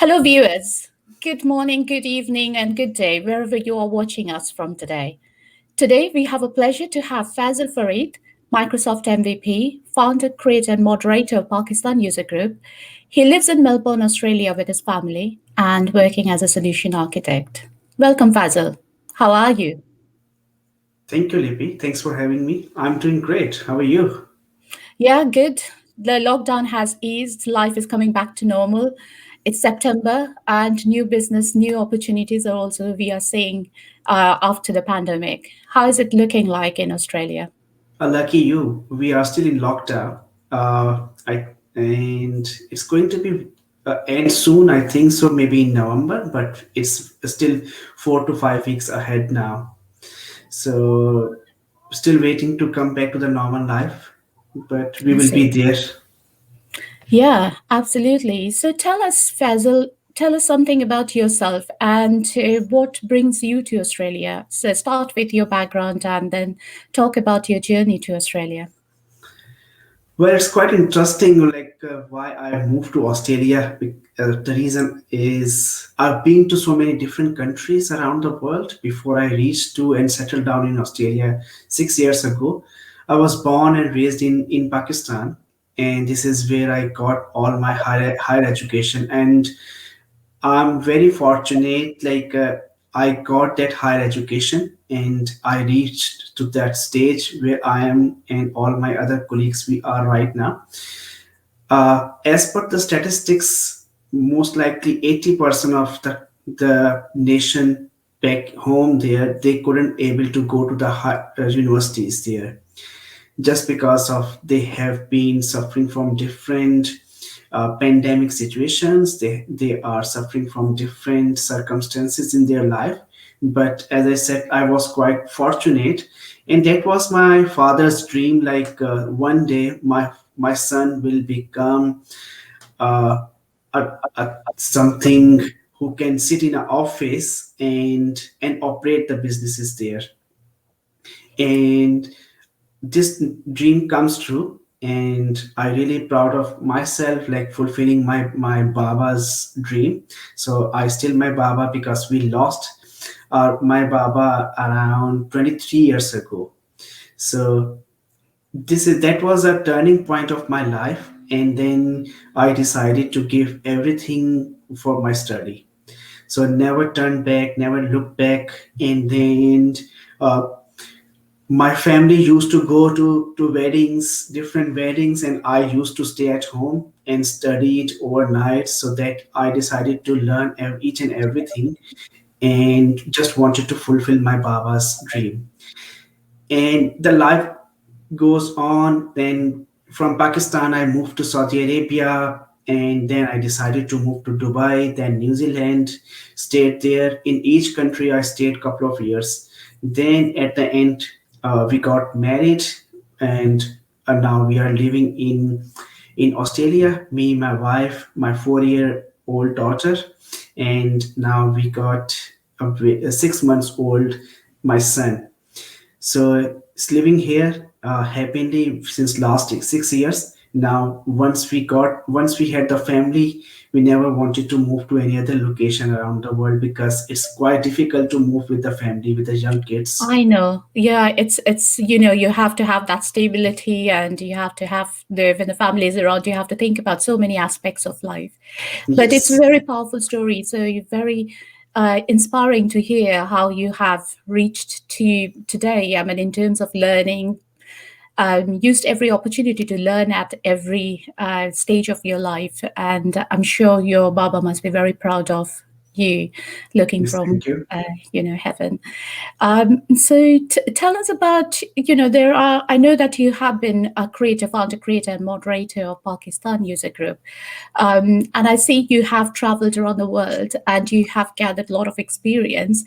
Hello, viewers. Good morning, good evening, and good day, wherever you are watching us from today. Today, we have a pleasure to have Fazil Farid, Microsoft MVP, founder, creator, and moderator of Pakistan User Group. He lives in Melbourne, Australia with his family and working as a solution architect. Welcome, Fazil. How are you? Thank you, Lippy. Thanks for having me. I'm doing great. How are you? Yeah, good. The lockdown has eased. Life is coming back to normal. It's September, and new business, new opportunities are also we are seeing after the pandemic. How is it looking like in Australia? Lucky you. We are still in lockdown. And it's going to be end soon. I think so, maybe in November, but it's still 4 to 5 weeks ahead now. So still waiting to come back to the normal life, but we I will be see. there. Yeah, absolutely. So tell us, Fazil, tell us something about yourself and what brings you to Australia. So start with your background and then talk about your journey to Australia. Well, it's quite interesting, like why I moved to Australia. The reason is I've been to so many different countries around the world before I reached to and settled down in Australia 6 years ago. I was born and raised in Pakistan, and this is where I got all my higher education. And I'm very fortunate, like I got that higher education and I reached to that stage where I am and all my other colleagues we are right now. As per the statistics, most likely 80% of the nation back home there, they couldn't able to go to the universities there just because of they have been suffering from different pandemic situations. They are suffering from different circumstances in their life. But as I said, I was quite fortunate, and that was my father's dream. Like one day, my son will become uh, something who can sit in an office and operate the businesses there. And this dream comes true, and I really proud of myself, like fulfilling my baba's dream. So I still my baba because we lost my baba around 23 years ago. So this is that was a turning point of my life, and then I decided to give everything for my study. So never turn back, never look back. And then uh, my family used to go to weddings, different weddings, and I used to stay at home and study it overnight. So that I decided to learn each and everything, and just wanted to fulfill my baba's dream. And the life goes on. Then from Pakistan, I moved to Saudi Arabia, and then I decided to move to Dubai, then New Zealand, stayed there. In each country, I stayed couple of years. Then at the end, we got married, and now we are living in Australia. Me, my wife, my 4-year-old daughter, and now we got a 6 months old my son. So it's living here happily since last 6 years. Now, once we had the family, we never wanted to move to any other location around the world because it's quite difficult to move with the family with the young kids. I know. Yeah, it's you have to have that stability and you have to have the when the family is around, you have to think about so many aspects of life. But it's a Yes. very powerful story. So you're very inspiring to hear how you have reached to today. I mean, in terms of learning, used every opportunity to learn at every stage of your life. And I'm sure your Baba must be very proud of you looking Yes. from Thank you. heaven. So tell us about, there are, I know that you have been a creator, founder, creator, and moderator of Pakistan User Group. And I see you have traveled around the world and you have gathered a lot of experience.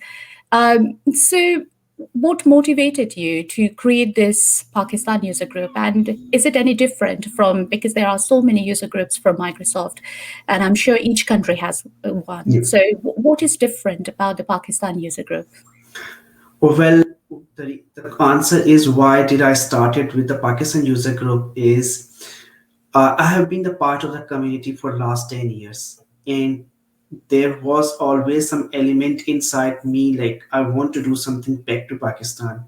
So what motivated you to create this Pakistan User Group? And is it any different from, because there are so many user groups from Microsoft, and I'm sure each country has one. Yeah. So what is different about the Pakistan User Group? Well, the answer is why did I started with the Pakistan user group is I have been the part of the community for last 10 years, and there was always some element inside me like I want to do something back to Pakistan,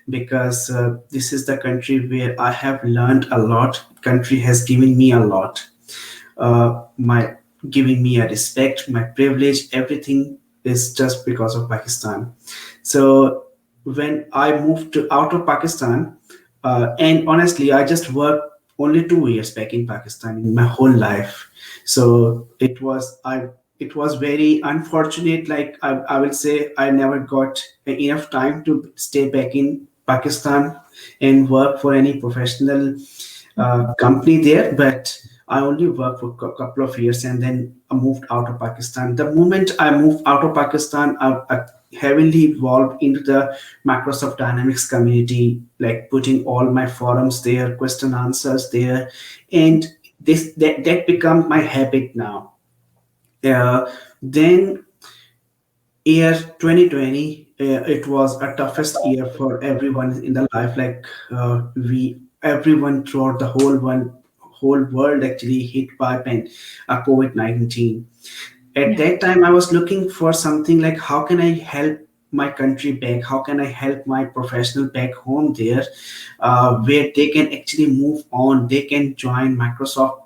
because this is the country where I have learned a lot. Country has given me a lot, my giving me a respect, my privilege, everything is just because of Pakistan. So when I moved to out of Pakistan, and honestly, I just worked only 2 years back in Pakistan in my whole life. So it was very unfortunate. Like I will say, I never got enough time to stay back in Pakistan and work for any professional company there, but I only worked for a couple of years and then I moved out of Pakistan. The moment I moved out of Pakistan, I heavily involved into the Microsoft Dynamics community, like putting all my forums there, question answers there, and that become my habit now. Then year 2020, it was a toughest year for everyone in the life. Like we everyone throughout the whole world actually hit by COVID-19. At Yeah. that time I was looking for something like how can I help my country back, how can I help my professional back home there, where they can actually move on, they can join Microsoft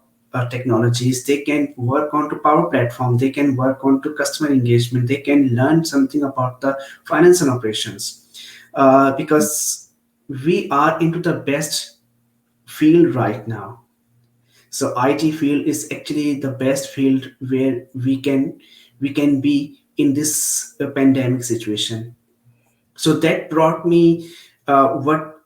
technologies, they can work on to Power Platform, they can work on to customer engagement, they can learn something about the finance and operations, because we are into the best field right now. So IT field is actually the best field where we can be in this pandemic situation. So that brought me what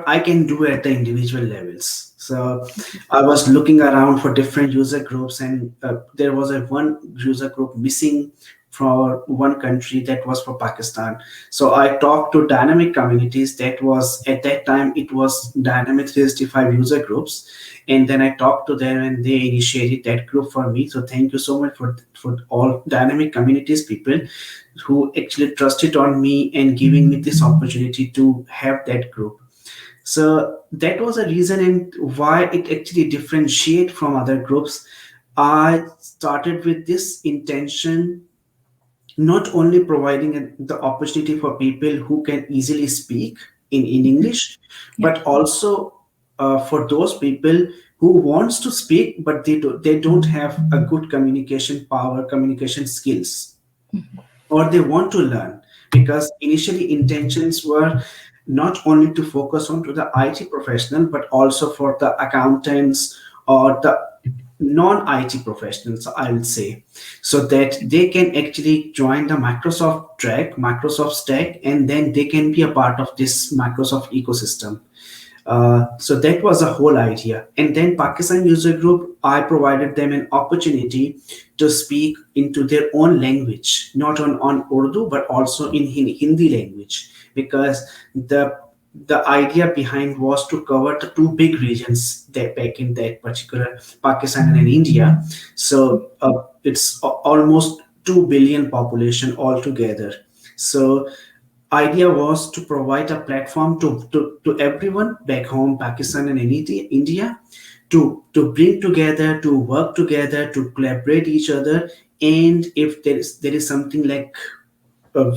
I can do at the individual levels. So I was looking around for different user groups, and there was a one user group missing for one country, that was for Pakistan. So I talked to dynamic communities. That was at that time it was dynamic 365 user groups, and then I talked to them and they initiated that group for me. So thank you so much for all dynamic communities people who actually trusted on me and giving me this opportunity to have that group. So that was a reason and why it actually differentiate from other groups. I started with this intention, not only providing the opportunity for people who can easily speak in English, Yeah. but also for those people who wants to speak but they don't have a good communication power, communication skills, or they want to learn, because initially intentions were not only to focus on to the IT professional but also for the accountants or the non-IT professionals, I'll say, so that they can actually join the Microsoft stack, and then they can be a part of this Microsoft ecosystem. So that was the whole idea. And then Pakistan User Group, I provided them an opportunity to speak into their own language, not on Urdu, but also in Hindi language, because the idea behind was to cover the two big regions that back in that particular Pakistan and India. So it's almost 2 billion population altogether. So idea was to provide a platform to everyone back home, Pakistan and India, to bring together, to work together, to collaborate each other. And if there is something like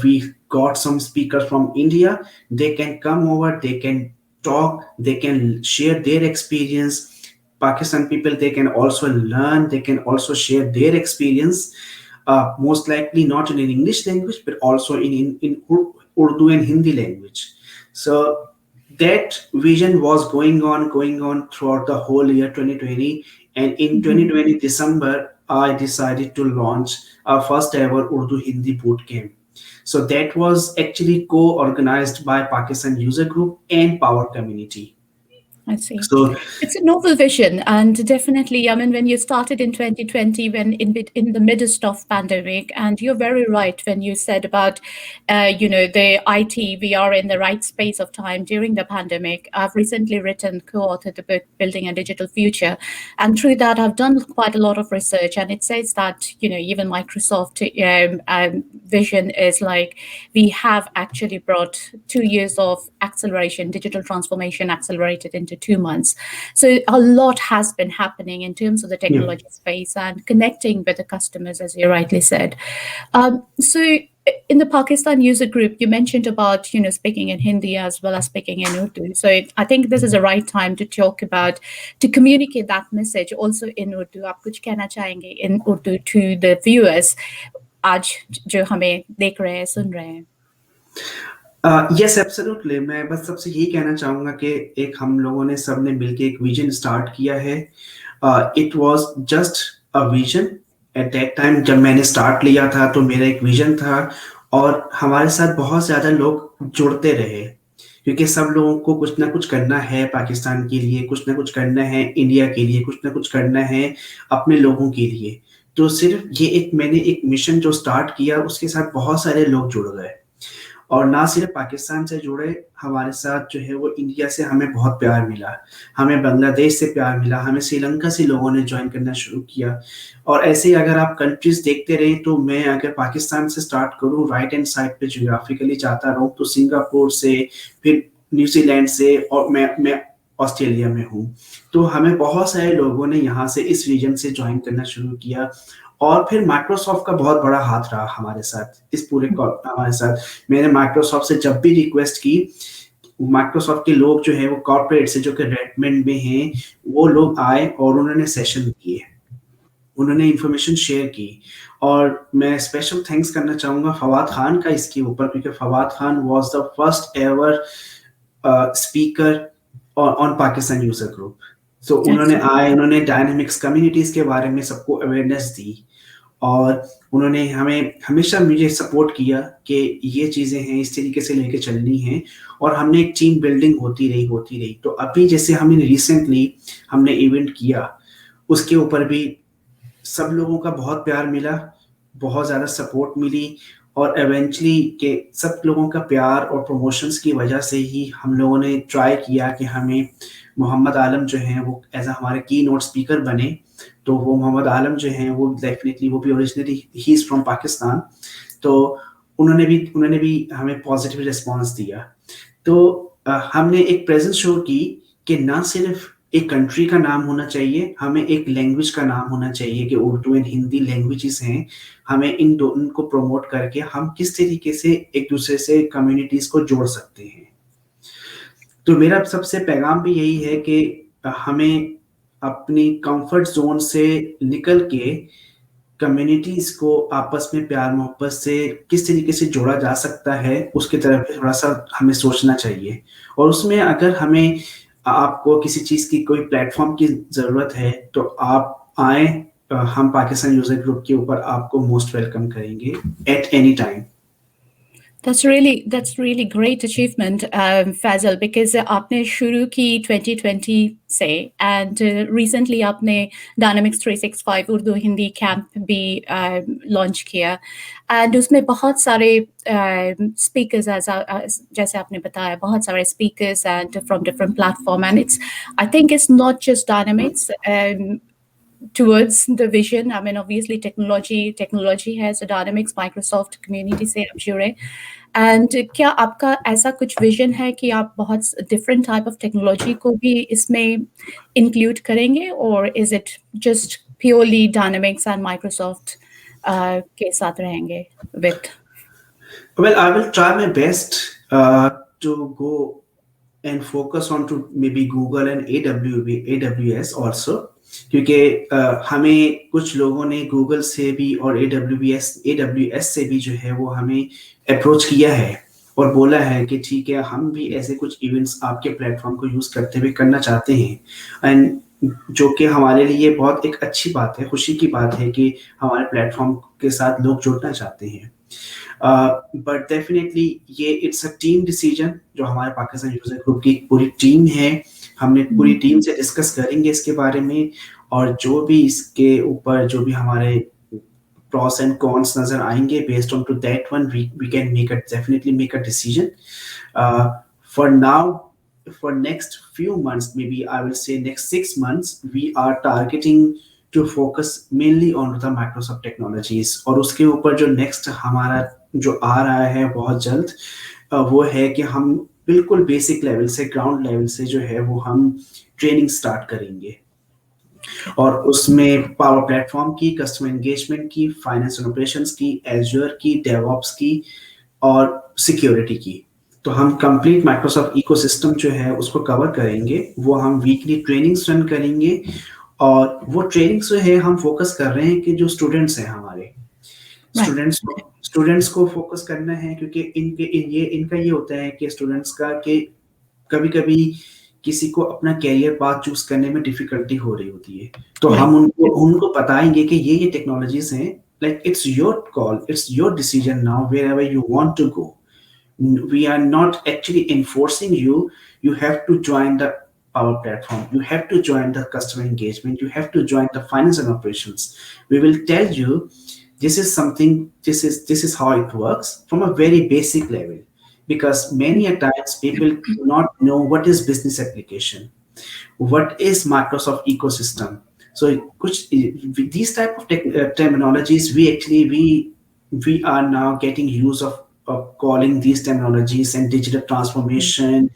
we got some speakers from India, they can come over, they can talk, they can share their experience. Pakistan people, they can also learn, they can also share their experience, most likely not in an English language, but also in Urdu and Hindi language. So that vision was going on throughout the whole year 2020. And in Mhm. 2020 December, I decided to launch our first ever Urdu Hindi bootcamp. So that was actually co-organized by Pakistan User Group and Power Community. I see. So It's a novel vision, and definitely, I mean, when you started in 2020, when in the midst of pandemic, and you're very right when you said about, the IT, we are in the right space of time during the pandemic. I've recently written, co-authored the book Building a Digital Future, and through that, I've done quite a lot of research, and it says that even Microsoft vision is like we have actually brought 2 years of acceleration, digital transformation accelerated into 2 months. So a lot has been happening in terms of the Yeah. technology space and connecting with the customers, as you rightly said. So in the Pakistan user group, you mentioned about speaking in Hindi as well as speaking in Urdu. So I think this is the right time to talk about, to communicate that message also in Urdu. आप कुछ कहना चाहेंगे in Urdu to the viewers आज जो हमें देख रहे हैं सुन रहे हैं? यस एब्सोल्युटली, मैं बस सबसे यही कहना चाहूंगा कि एक हम लोगों ने सबने मिलके एक विजन स्टार्ट किया है. It was just a vision at that time. जब मैंने स्टार्ट लिया था तो मेरा एक विजन था और हमारे साथ बहुत ज्यादा लोग जुड़ते रहे क्योंकि सब लोगों को कुछ ना कुछ करना है पाकिस्तान के लिए, कुछ ना कुछ करना है इंडिया के लिए, कुछ ना कुछ करना है अपने लोगों के लिए. तो सिर्फ ये मैंने एक मिशन जो स्टार्ट किया उसके साथ बहुत सारे लोग जुड़ गए और ना सिर्फ पाकिस्तान से जुड़े, हमारे साथ जो है वो इंडिया से हमें बहुत प्यार मिला, हमें बांग्लादेश से प्यार मिला, हमें श्रीलंका से लोगों ने ज्वाइन करना शुरू किया. और ऐसे ही अगर आप कंट्रीज देखते रहे तो मैं अगर पाकिस्तान से स्टार्ट करूं, राइट हैंड साइड पे जियोग्राफिकली जाता रहूं तो सिंगापुर से, फिर न्यूजीलैंड से, और मैं ऑस्ट्रेलिया में हूँ. तो हमें बहुत सारे लोगों ने यहाँ से इस रीजन से ज्वाइन करना शुरू किया. और फिर माइक्रोसॉफ्ट का बहुत बड़ा हाथ रहा हमारे साथ इस पूरे हमारे साथ. मैंने माइक्रोसॉफ्ट से जब भी रिक्वेस्ट की, माइक्रोसॉफ्ट के लोग जो है वो कॉर्पोरेट से जो कि रेडमंड में हैं, वो लोग आए और उन्होंने सेशन किए, उन्होंने इंफॉर्मेशन शेयर की. और मैं स्पेशल थैंक्स करना चाहूंगा फवाद खान का इसके ऊपर, क्योंकि Fawad Khan was the first ever speaker on Pakistan user group. तो उन्होंने आए, उन्होंने डायनामिक्स कम्युनिटीज के बारे में सबको अवेयरनेस दी और उन्होंने हमें हमेशा मुझे सपोर्ट किया कि ये चीज़ें हैं, इस तरीके से लेके चलनी है. और हमने एक टीम बिल्डिंग होती रही. तो अभी जैसे हमने रिसेंटली हमने इवेंट किया, उसके ऊपर भी सब लोगों का बहुत प्यार मिला, बहुत ज़्यादा सपोर्ट मिली. और एवेंचुअली के सब लोगों का प्यार और प्रमोशंस की वजह से ही हम लोगों ने ट्राई किया कि हमें मोहम्मद आलम जो हैं वो एज हमारे की नोट स्पीकर बने. तो वो मोहम्मद आलम जो हैं वो डेफिनेटली वो भी originally he is from Pakistan. तो उन्होंने भी हमें पॉजिटिव रिस्पांस दिया. तो हमने एक प्रेजेंस शो की कि ना सिर्फ एक कंट्री का नाम होना चाहिए, हमें एक लैंग्वेज का नाम होना चाहिए कि उर्दू एंड हिंदी लैंग्वेजेस हैं. हमें इन दोनों को प्रमोट करके हम किस तरीके से एक दूसरे से कम्युनिटीज को जोड़ सकते हैं. तो मेरा सबसे पैगाम भी यही है कि हमें अपनी कंफर्ट जोन से निकल के कम्युनिटीज को आपस में प्यार मोहब्बत से किस तरीके से जोड़ा जा सकता है उसकी तरफ थोड़ा सा हमें सोचना चाहिए. और उसमें अगर हमें आपको किसी चीज की कोई प्लेटफॉर्म की जरूरत है तो आप आए, हम पाकिस्तान यूजर ग्रुप के ऊपर आपको मोस्ट वेलकम करेंगे at any time. That's really great achievement, Faisal, because आपने शुरू की 2020 से and recently आपने Dynamics 365 उर्दू हिंदी कैंप भी लॉन्च किया and उसमें बहुत सारे speakers जैसे आपने बताया, बहुत सारे speakers and from different platform, and I think it's not just Dynamics towards the vision. I mean, obviously technology has a Dynamics, Microsoft community से आप जुड़े. And क्या आपका ऐसा कुछ विजन है कि आप बहुत different type of technology को भी इसमें include करेंगे, or is it just purely Dynamics and Microsoft के साथ रहेंगे with? Well, I will try my best to go and focus on to maybe Google and AWS also. क्योंकि हमें कुछ लोगों ने गूगल से भी और AWS से भी जो है वो हमें अप्रोच किया है और बोला है कि ठीक है, हम भी ऐसे कुछ इवेंट्स आपके प्लेटफॉर्म को यूज करते हुए करना चाहते हैं. एंड जो कि हमारे लिए बहुत एक अच्छी बात है, खुशी की बात है कि हमारे प्लेटफॉर्म के साथ लोग जुड़ना चाहते हैं. बट डेफिनेटली ये इट्स अ टीम डिसीजन. जो हमारे पाकिस्तान यूजर ग्रुप की पूरी टीम है, हमने पूरी टीम से डिस्कस करेंगे इसके बारे में, और जो भी इसके ऊपर जो भी हमारे pros and cons नजर आएंगे, based on to that one we can definitely make a decision. For now, for next few months, maybe I will say next 6 months, we are targeting to focus mainly on the Microsoft technologies. और उसके ऊपर जो next हमारा जो आ रहा है बहुत जल्द, वो है कि हम बिल्कुल बेसिक लेवल से, ग्राउंड लेवल से जो है वो हम ट्रेनिंग स्टार्ट करेंगे। Okay. और उसमें पावर प्लेटफॉर्म की, कस्टमर एंगेजमेंट की, फाइनेंस एंड ऑपरेशंस की, एज्योर की, डेवऑप्स की और सिक्योरिटी की। तो हम कंप्लीट माइक्रोसॉफ्ट इकोसिस्टम जो है उसको कवर करेंगे। वो हम वीकली ट्रेनिंग्स रन करेंगे, और वो ट्रेनिंग्स जो है हम फोकस कर रहे हैं कि जो स्टूडेंट्स हैं हमारे, Right. Okay. स्टूडेंट्स को फोकस करना है, क्योंकि इनका ये होता है कि स्टूडेंट्स का कि कभी कभी किसी को अपना कैरियर पाथ चूज करने में डिफिकल्टी हो रही होती है। तो Right. हम उनको उनको बताएंगे कि ये टेक्नोलॉजीज हैं, like it's your call, it's your decision now wherever you want to go. We are not actually enforcing you. You have to join the power platform, you have to join the customer engagement, you have to join the finance and operations. We will tell you this is something, this is how it works from a very basic level, because many a times people do not know what is business application, what is Microsoft ecosystem. So kuch, these type of terminologies, we are now getting use of calling these terminologies and digital transformation,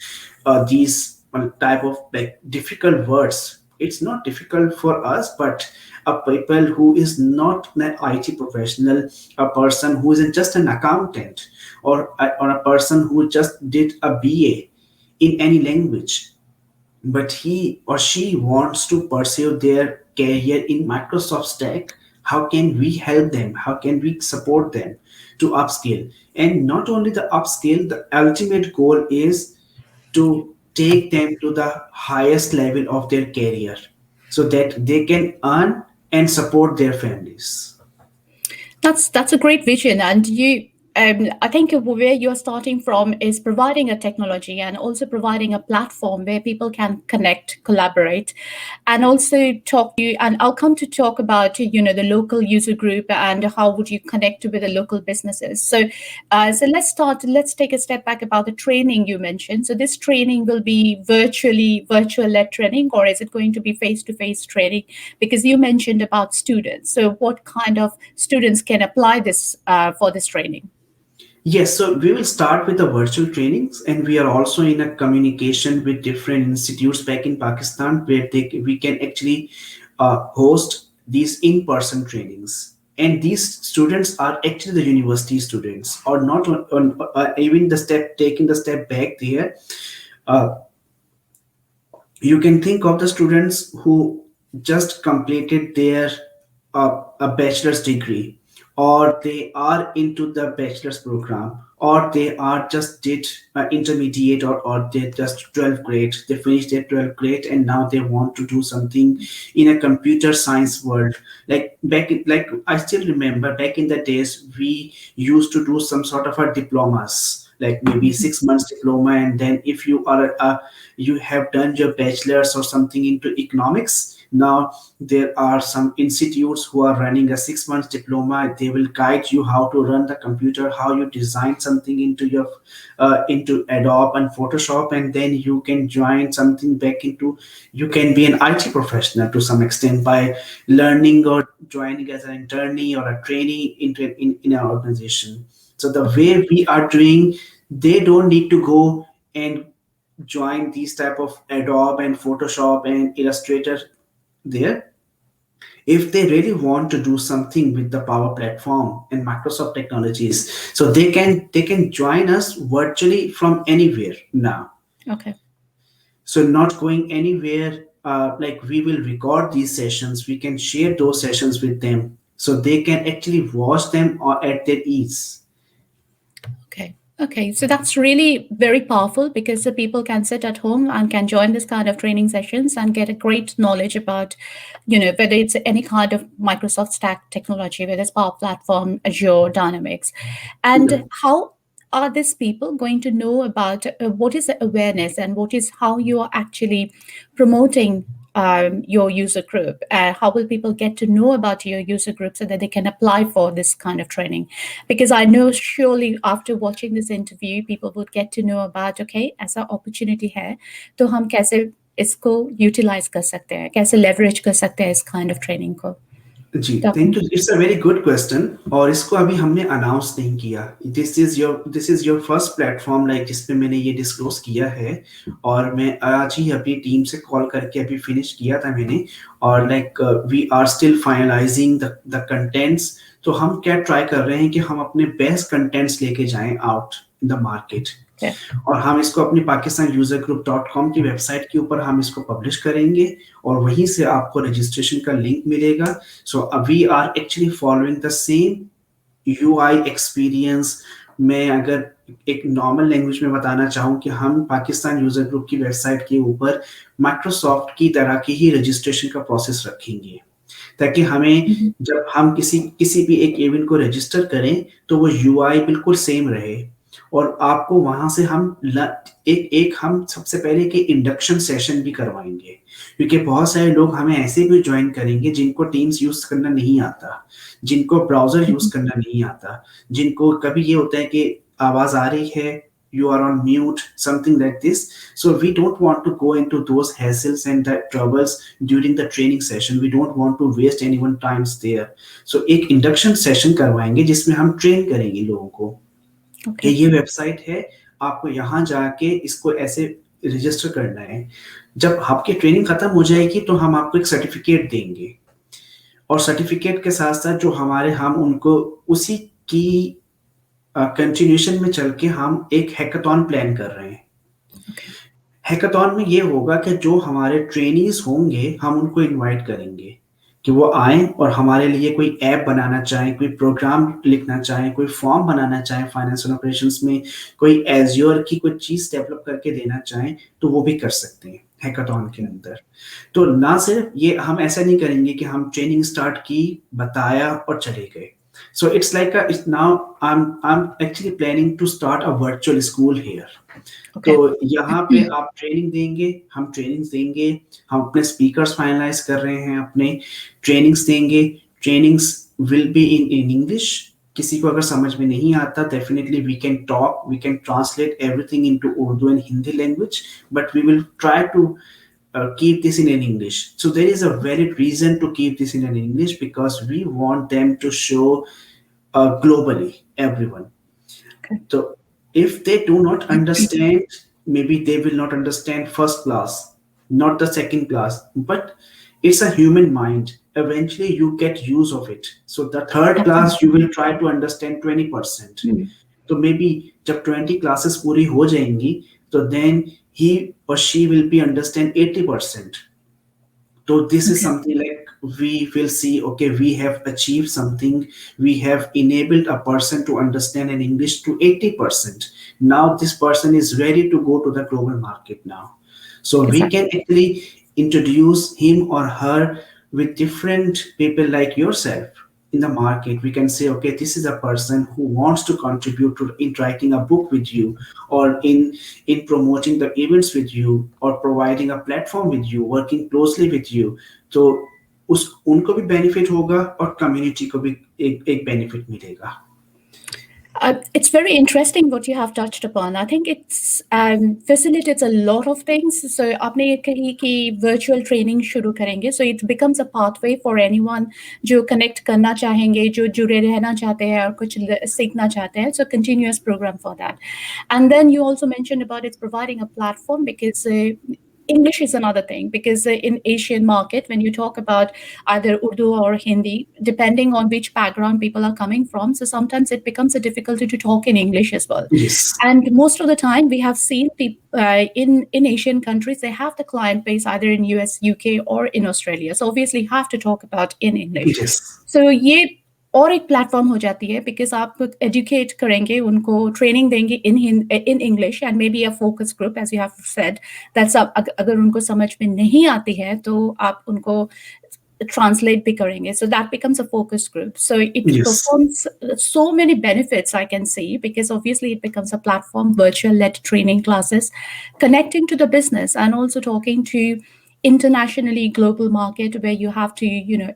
these type of like difficult words. It's not difficult for us, but a people who is not an IT professional, a person who is just an accountant, or a person who just did a BA in any language, but he or she wants to pursue their career in Microsoft stack. How can we help them? How can we support them to upskill? And not only the upskill, the ultimate goal is to take them to the highest level of their career so that they can earn and support their families. That's a great vision, and I think where you're starting from is providing a technology and also providing a platform where people can connect, collaborate, and also talk to you. And I'll come to talk about the local user group and how would you connect with the local businesses. So let's start. Let's take a step back about the training you mentioned. So this training will be virtual led training, or is it going to be face to face training? Because you mentioned about students. So what kind of students can apply this for this training? Yes, so we will start with the virtual trainings, and we are also in a communication with different institutes back in Pakistan where we can actually host these in-person trainings. And these students are actually the university students, or not even the step taking the step back there. Uh, you can think of the students who just completed their a bachelor's degree, or they are into the bachelor's program, or they are just did intermediate, or they just 12th grade, they finished their 12th grade and now they want to do something in a computer science world. Like I still remember back in the days we used to do some sort of a diplomas, like maybe 6 months diploma, and then if you are you have done your bachelor's or something into economics. Now there are some institutes who are running a 6 months diploma. They will guide you how to run the computer, how you design something into your into Adobe and Photoshop, and then you can join something back into. You can be an IT professional to some extent by learning or joining as an internee or a trainee in an organization. So the way we are doing, they don't need to go and join these type of Adobe and Photoshop and Illustrator there. If they really want to do something with the Power Platform and Microsoft technologies, so they can join us virtually from anywhere now. Okay. So not going anywhere. Like we will record these sessions, we can share those sessions with them, so they can actually watch them or at their ease. Okay. Okay. So that's really very powerful because the people can sit at home and can join this kind of training sessions and get a great knowledge about, whether it's any kind of Microsoft stack technology, whether it's Power Platform, Azure, Dynamics. Yeah. And how are these people going to know about what is the awareness and what is how you are actually promoting your user group? How will people get to know about your user group so that they can apply for this kind of training? Because I know surely after watching this interview, people would get to know about, okay, ऐसा opportunity है, तो हम कैसे इसको utilize कर सकते हैं, कैसे leverage कर सकते हैं इस kind of training को? जी, thank you. Definitely. It's a very good question, और इसको अभी हमने अनाउंस नहीं किया। This is your first platform like जिस पे मैंने ये डिस्क्लोज किया है। और मैं आज ही अपनी टीम से कॉल करके अभी फिनिश किया था मैंने। और like we are still finalising the contents. तो हम क्या ट्राई कर रहे हैं कि हम अपने बेस्ट कंटेंट्स लेके जाएं out in the market. Okay. और हम इसको अपनी pakistanusergroup.com की वेबसाइट के ऊपर हम इसको पब्लिश करेंगे, और वहीं से आपको रजिस्ट्रेशन का लिंक मिलेगा। So we are actually following the same UI experience. मैं अगर एक नॉर्मल लैंग्वेज में बताना चाहूँ कि हम पाकिस्तान यूजर ग्रुप की वेबसाइट के ऊपर माइक्रोसॉफ्ट की तरह की ही रजिस्ट्रेशन का प्रोसेस रखेंगे, ताकि हमें Mhm. जब हम किसी भी एक इवेंट को रजिस्टर करें तो वो यूआई बिल्कुल सेम रहे। और आपको वहां से हम सबसे पहले के इंडक्शन सेशन भी करवाएंगे, क्योंकि बहुत सारे लोग हमें ऐसे भी ज्वाइन करेंगे जिनको टीम्स यूज करना नहीं आता, जिनको ब्राउजर यूज Mhm. करना नहीं आता, जिनको कभी ये होता है कि आवाज आ रही है, you are on mute, something like this. So we don't want to go into those hassles and the troubles during the training session. We don't want to waste anyone times there. So एक induction session करवाएंगे जिसमें हम train करेंगे लोगों को कि Okay. ये website है, आपको यहाँ जाके इसको ऐसे रजिस्टर करना है। जब आपकी ट्रेनिंग खत्म हो जाएगी तो हम आपको एक सर्टिफिकेट देंगे, और सर्टिफिकेट के साथ साथ जो हम उनको उसी की कंटिन्यूशन में चल के हम एक हैकाथॉन प्लान कर रहे हैं। Okay. हैकाथॉन में ये होगा कि जो हमारे ट्रेनीज होंगे हम उनको इनवाइट करेंगे कि वो आए और हमारे लिए कोई ऐप बनाना चाहें, कोई प्रोग्राम लिखना चाहें, कोई फॉर्म बनाना चाहें फाइनेंशियल ऑपरेशंस में, कोई एज्योर की कोई चीज डेवलप करके देना चाहें, तो वो भी कर सकते हैं हैकाथॉन के अंदर। तो ना सिर्फ ये हम ऐसा नहीं करेंगे कि हम ट्रेनिंग स्टार्ट की, बताया और चले गए। So it's like now I'm actually planning to start a virtual school here. तो Okay. यहाँ पे आप ट्रेनिंग देंगे, हम ट्रेनिंग्स देंगे, हम अपने स्पीकर्स फाइनलाइज कर रहे हैं, अपने ट्रेनिंग्स देंगे। Trainings will be in English. किसी को अगर समझ में नहीं आता, definitely we can translate everything into Urdu and Hindi language, but we will try to keep this in an English. So there is a valid reason to keep this in an English, because we want them to show globally everyone. Okay. So if they do not understand, maybe they will not understand first class, not the second class, but it's a human mind. Eventually you get use of it. So the third class, you Definitely. will try to understand 20%. Mhm. तो may be जब 20 classes पूरी हो जाएंगी, तो then he और she will be understand 80%. So this is Okay. something like we will see, okay, we have achieved something. We have enabled a person to understand an English to 80%. Now this person is ready to go to the global market now. So we Exactly. can actually introduce him or her with different people like yourself in the market. We can say, okay, this is a person who wants to contribute to in writing a book with you, or in promoting the events with you, or providing a platform with you, working closely with you. तो उस उनको भी benefit होगा और community को भी एक benefit मिलेगा। It's very interesting what you have touched upon. I think it's facilitates a lot of things. So आपने ये कही कि virtual training शुरू करेंगे, so it becomes a pathway for anyone जो connect करना चाहेंगे, जो जुड़े रहना चाहते हैं और कुछ सीखना चाहते हैं. So continuous program for that. And then you also mentioned about it's providing a platform, because English is another thing, because in Asian market, when you talk about either Urdu or Hindi, depending on which background people are coming from, so sometimes it becomes a difficulty to talk in English as well. Yes. And most of the time, we have seen people in Asian countries, they have the client base either in US, UK, or in Australia. So obviously, have to talk about in English. Yes. So ये और एक platform हो जाती है, because आप educate करेंगे उनको, training देंगे in English and maybe a focus group as you have said, that's अगर उनको समझ में नहीं आती है तो आप उनको translate भी करेंगे. So that becomes a focus group. So it Yes. performs so many benefits I can see, because obviously it becomes a platform, virtual led training classes, connecting to the business and also talking to internationally global market where you have to,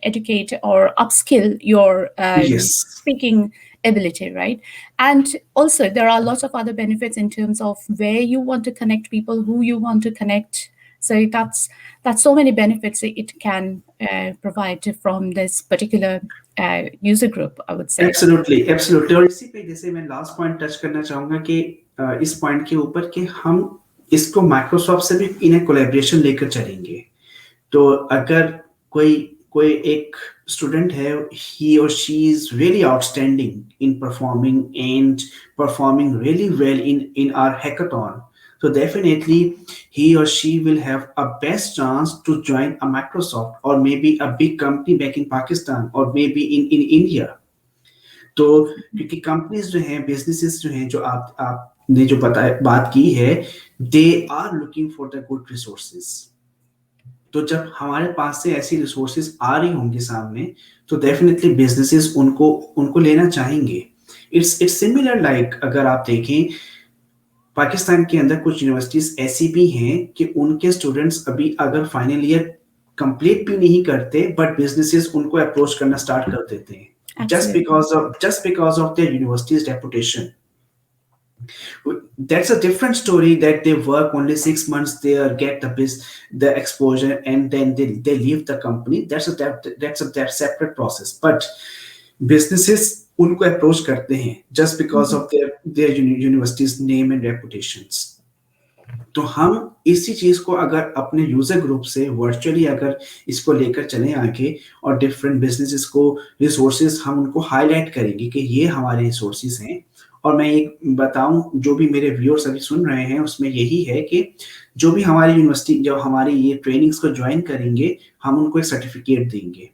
educate or upskill your Yes. speaking ability, right? And also there are lots of other benefits in terms of where you want to connect people, who you want to connect. So that's so many benefits it can provide from this particular user group, I would say. Absolutely absolutely. और इसी पे जैसे मैं last point touch करना चाहूंगा कि इस point के ऊपर कि हम इसको माइक्रोसॉफ्ट से भी इन कोलैबोरेशन लेकर चलेंगे। तो अगर कोई कोई एक स्टूडेंट है, ही और she is really outstanding in performing really well in our hackathon, so definitely he or she will have a best chance to join a Microsoft or maybe a big company back in Pakistan or maybe in India। तो क्योंकि companies जो हैं, businesses जो हैं, जो आपने जो बताया बात की है, they are looking for the good resources. तो जब हमारे पास से ऐसी रिसोर्सेज आ रही होंगी सामने, तो डेफिनेटली बिजनेसेस उनको उनको लेना चाहेंगे। इट्स सिमिलर लाइक अगर आप देखें, पाकिस्तान के अंदर कुछ यूनिवर्सिटीज ऐसी भी हैं कि उनके स्टूडेंट्स अभी अगर फाइनल ईयर कंप्लीट भी नहीं करते, बट बिजनेसेस उनको अप्रोच करना स्टार्ट कर देते हैं just because of their university's reputation। That's a different story that they work only 6 months, they get the exposure, and then they leave the company। That's a separate process। But businesses उनको approach करते हैं just because of their university's name and reputations। तो हम इसी चीज को अगर अपने यूजर ग्रुप से वर्चुअली अगर इसको लेकर चले आगे, और डिफरेंट बिजनेसेस को रिसोर्सेज हम उनको हाईलाइट करेंगे कि ये हमारे रिसोर्सेज हैं। और मैं एक बताऊं, जो भी मेरे व्यूअर्स अभी सुन रहे हैं, उसमें यही है कि जो भी हमारी यूनिवर्सिटी, जब हमारी ये ट्रेनिंग्स को ज्वाइन करेंगे, हम उनको एक सर्टिफिकेट देंगे।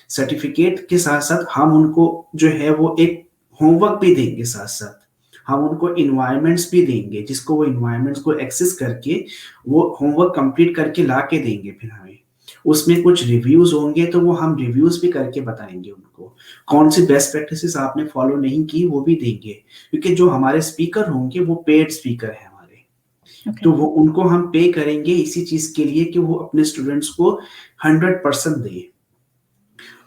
सर्टिफिकेट के साथ साथ हम उनको जो है वो एक होमवर्क भी देंगे, साथ साथ हम उनको इन्वायरमेंट्स भी देंगे, जिसको वो इन्वायरमेंट्स को एक्सेस करके वो होमवर्क कंप्लीट करके ला के देंगे। फिर हमें उसमें कुछ रिव्यूज होंगे, तो वो हम रिव्यूज भी करके बताएंगे उनको, कौन सी बेस्ट प्रैक्टिसेस आपने फॉलो नहीं की वो भी देंगे। क्योंकि जो हमारे स्पीकर होंगे वो पेड स्पीकर है हमारे। तो वो उनको हम पे करेंगे इसी चीज के लिए कि वो अपने स्टूडेंट्स को 100% दे।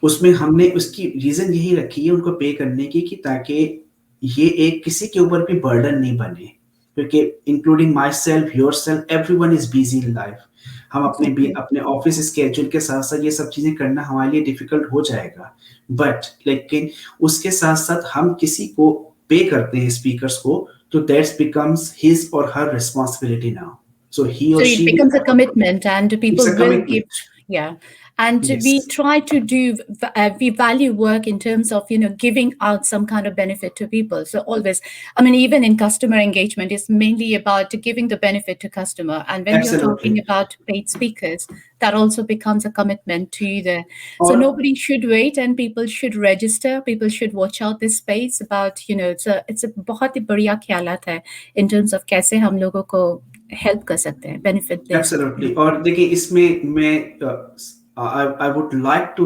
उसमें हमने उसकी रीजन यही रखी है उनको पे करने की, कि ताकि ये एक किसी के ऊपर भी बर्डन नहीं बने। क्योंकि including my self, your self, everyone is busy in life. हम अपने ऑफिस स्केड्यूल के साथ साथ ये सब चीजें करना हमारे लिए डिफिकल्ट हो जाएगा। बट लेकिन उसके साथ साथ हम किसी को पे करते हैं, स्पीकर्स को, तो that's becomes his or her responsibility now. So he or she it becomes a commitment, and people will give, and Yes. we try to do, we value work in terms of giving out some kind of benefit to people. So always, I mean, even in customer engagement, it's mainly about giving the benefit to customer. And when you're talking about paid speakers, that also becomes a commitment to the. So nobody should wait, and people should register. People should watch out this space about it's a बहुत ही बढ़िया ख्यालात है in terms of कैसे हम लोगों को help कर सकते हैं, बेनिफिट दे सकते हैं। Absolutely। और देखिए इसमें मैं I would like to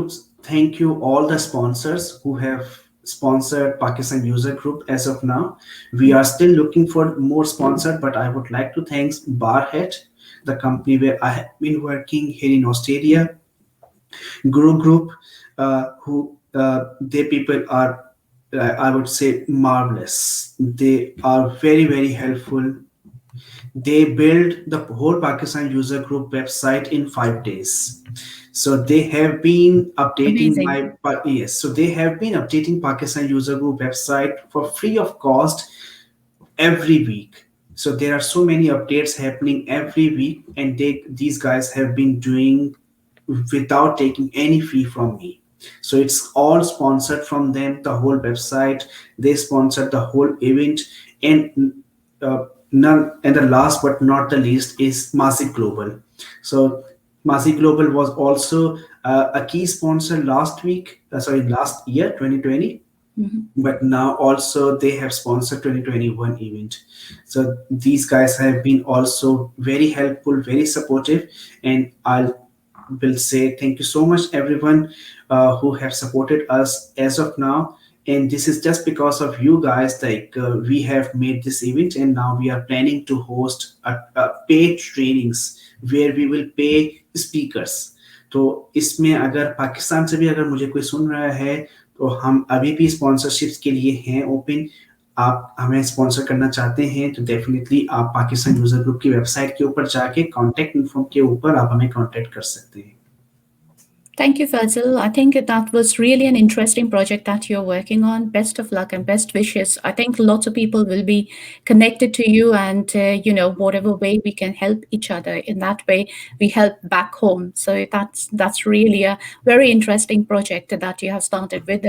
thank you all the sponsors who have sponsored Pakistan User Group as of now. We are still looking for more sponsors, but I would like to thank Barhead, the company where I have been working here in Australia, Guru Group, who they people are I would say marvelous. They are very, very helpful. They built the whole Pakistan User Group website in 5 days. So they have been updating so they have been updating Pakistan User Group website for free of cost every week. So there are so many updates happening every week, and these guys have been doing without taking any fee from me. So it's all sponsored from them, the whole website. They sponsored the whole event, and and the last but not the least is Masik Global. So Masik Global was also a key sponsor last year 2020. But now also they have sponsored 2021 event. So these guys have been also very helpful, very supportive, and I will say thank you so much everyone who have supported us as of now. And this is just because of you guys, like we have made this event, and now we are planning to host a paid trainings where we will pay speakers. तो इसमें अगर पाकिस्तान से भी अगर मुझे कोई सुन रहा है, तो हम अभी भी स्पॉन्सरशिप्स के लिए हैं ओपन। आप हमें स्पॉन्सर करना चाहते हैं तो डेफिनेटली आप पाकिस्तान यूजर ग्रुप की वेबसाइट के ऊपर जाके कॉन्टेक्ट इन्फॉर्म के ऊपर आप हमें कॉन्टेक्ट कर सकते हैं. Thank you, Fazil. I think that was really an interesting project that you're working on. Best of luck and best wishes. I think lots of people will be connected to you, and whatever way we can help each other. In that way, we help back home. So that's really a very interesting project that you have started with,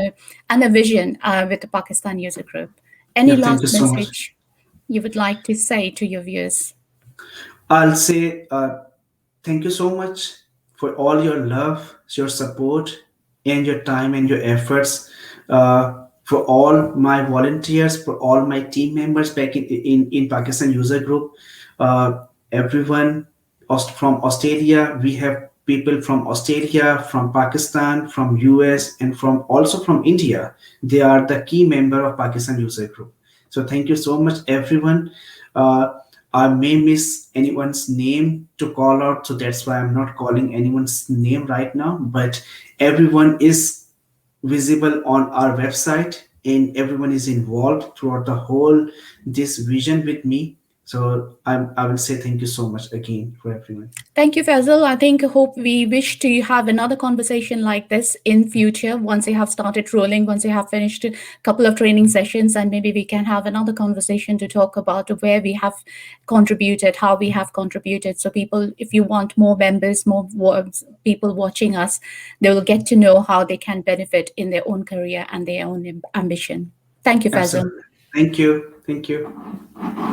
and a vision with the Pakistan User Group. Any Yeah, thank last you so much. message you would like to say to your viewers? I'll say thank you so much for all your love, your support, and your time and your efforts. For all my volunteers, for all my team members back in Pakistan User Group, everyone from Australia. We have people from Australia, from Pakistan, from US, and also from India. They are the key member of Pakistan User Group. So thank you so much, everyone. Uh, I may miss anyone's name to call out, so that's why I'm not calling anyone's name right now. But everyone is visible on our website, and everyone is involved throughout the whole this vision with me. So I will say thank you so much again for everyone. Thank you, Fazil. I think hope we wish to have another conversation like this in future once you have started rolling, once you have finished a couple of training sessions, and maybe we can have another conversation to talk about where we have contributed, how we have contributed. So people, if you want more members, more people watching us, they will get to know how they can benefit in their own career and their own ambition. Thank you, Fazil. Absolutely. Thank you. Thank you.